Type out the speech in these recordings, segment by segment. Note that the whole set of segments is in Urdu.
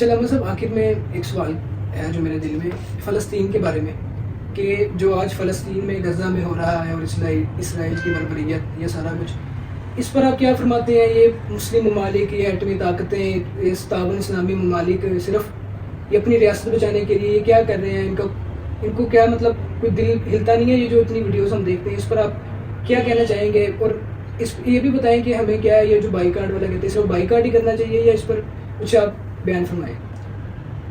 چلو ہم صاحب آخر میں ایک سوال ہے جو میرے دل میں فلسطین کے بارے میں، کہ جو آج فلسطین میں غزہ میں ہو رہا ہے اور اسرائیل کی بربریت، یہ سارا کچھ، اس پر آپ کیا فرماتے ہیں؟ یہ مسلم ممالک، یہ ایٹمی طاقتیں، اس تعاون اسلامی ممالک صرف یہ اپنی ریاست بچانے کے لیے یہ کیا کر رہے ہیں؟ ان کو کیا مطلب کوئی دل ہلتا نہیں ہے؟ یہ جو اتنی ویڈیوز ہم دیکھتے ہیں اس پر آپ کیا کہنا چاہیں گے؟ اور یہ بھی بتائیں کہ ہمیں کیا یہ جو بائی کاٹ والا کہتے ہیں صرف بائی کاٹ ہی کرنا چاہیے یا اس پر کچھ آپ بیان فرمائیں؟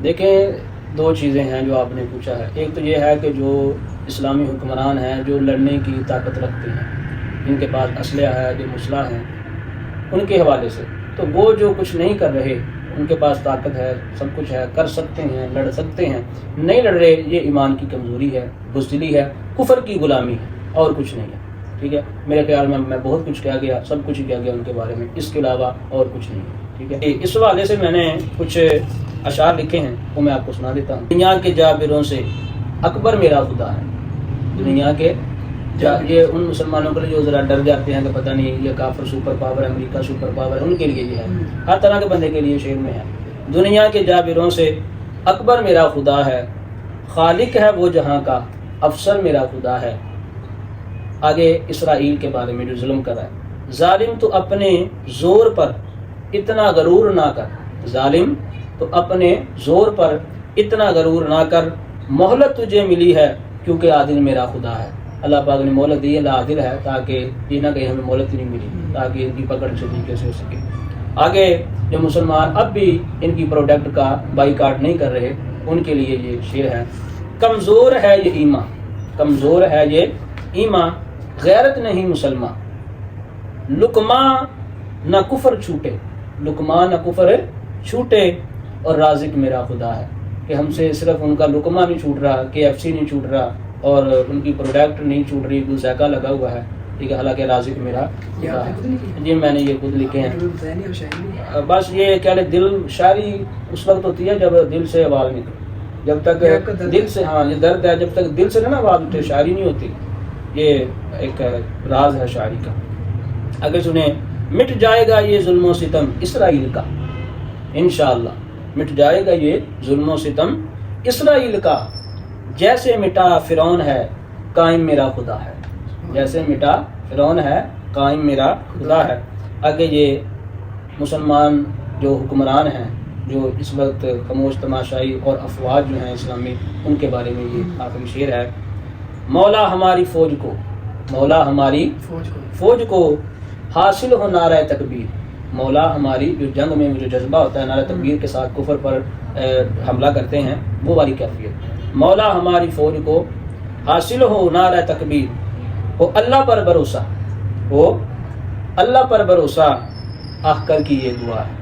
دیکھیں، دو چیزیں ہیں جو آپ نے پوچھا ہے. ایک تو یہ ہے کہ جو اسلامی حکمران ہیں جو لڑنے کی طاقت رکھتے ہیں، جن کے پاس اسلحہ ہے، جو مسلح ہیں، ان کے حوالے سے تو وہ جو کچھ نہیں کر رہے، ان کے پاس طاقت ہے، سب کچھ ہے، کر سکتے ہیں، لڑ سکتے ہیں، نہیں لڑ رہے، یہ ایمان کی کمزوری ہے، بزدلی ہے، کفر کی غلامی ہے، اور کچھ نہیں ہے. ٹھیک ہے، میرے خیال میں بہت کچھ کہا گیا، سب کچھ کیا گیا ان کے بارے میں، اس کے علاوہ اور کچھ نہیں ہے. ٹھیک ہے، اس حوالے سے میں نے کچھ اشعار لکھے ہیں، وہ میں آپ کو سنا دیتا ہوں. دنیا کے جابروں سے اکبر میرا خدا ہے. دنیا کے یہ ان مسلمانوں کے لیے جو ذرا ڈر جاتے ہیں کہ پتہ نہیں یہ کافر سپر پاور ہے، امریکہ سپر پاور ہے، ان کے لیے یہ ہے، ہر طرح کے بندے کے لیے شعر میں ہے. دنیا کے جابروں سے اکبر میرا خدا ہے، خالق ہے وہ جہاں کا، افسر میرا خدا ہے. آگے اسرائیل کے بارے میں جو ظلم کر رہا ہے، ظالم تو اپنے زور پر اتنا غرور نہ کر، ظالم تو اپنے زور پر اتنا غرور نہ کر، مہلت تجھے ملی ہے کیونکہ عادل میرا خدا ہے. اللہ پاک نے مہلت دی، اللہ عادل ہے، تاکہ یہ نہ کہیں ہمیں مہلت نہیں ملی، تاکہ ان کی پکڑ سے طریقے سے ہو سکے. آگے جو مسلمان اب بھی ان کی پروڈکٹ کا بائی کاٹ نہیں کر رہے، ان کے لیے یہ شعر ہے. کمزور ہے یہ ایمان، کمزور ہے یہ ایمان، غیرت نہیں مسلمان، لقمہ نہ کفر چھوٹے، لقمہ نہ کفر چھوٹے، اور رازق میرا خدا ہے. کہ ہم سے صرف ان کا لقمہ نہیں چھوٹ رہا، KFC نہیں چھوٹ رہا، اور ان کی پروڈکٹ نہیں چھوٹ رہی، ذائقہ لگا ہوا ہے. ٹھیک ہے، حالانکہ رازق میرا خدا ہے. جی میں نے یہ خود لکھے ہیں. بس یہ کیا لے، دل شاعری اس وقت ہوتی ہے جب دل سے آواز نکلے، جب تک دل سے، ہاں یہ درد ہے، جب تک دل سے نا آواز اٹھے شاعری نہیں ہوتی. یہ ایک راز ہے شاعری کا. اگر سنیں، مٹ جائے گا یہ ظلم و ستم اسرائیل کا، انشاءاللہ مٹ جائے گا یہ ظلم و ستم اسرائیل کا، جیسے مٹا فرعون ہے قائم میرا خدا ہے، جیسے مٹا فرعون ہے قائم میرا خدا ہے. آگے یہ مسلمان جو حکمران ہیں، جو اس وقت خاموش تماشائی اور افواج جو ہیں اسلامی، ان کے بارے میں یہ آخری شعر ہے. مولا ہماری فوج کو، مولا ہماری فوج کو حاصل ہو نعرہ تکبیر. مولا ہماری جو جنگ میں جو جذبہ ہوتا ہے، نعرہ تکبیر کے ساتھ کفر پر حملہ کرتے ہیں، وہ والی کیفیت. مولا ہماری فوج کو حاصل ہو نعرہ تکبیر، ہو اللہ پر بھروسہ، ہو اللہ پر بھروسہ، آہ کر کی یہ دعا ہے.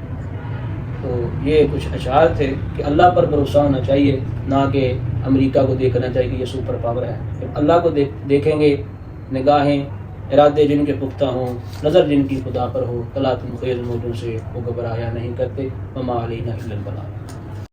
تو یہ کچھ اشعار تھے کہ اللہ پر بھروسہ ہونا چاہیے، نہ کہ امریکہ کو دیکھنا چاہیے کہ یہ سپر پاور ہے. جب اللہ کو دیکھیں گے، نگاہیں ارادے جن کے پختہ ہوں، نظر جن کی خدا پر ہو، طلعت خیز موجوں سے وہ گھبرایا نہیں کرتے، وما علینا الا البلاغ.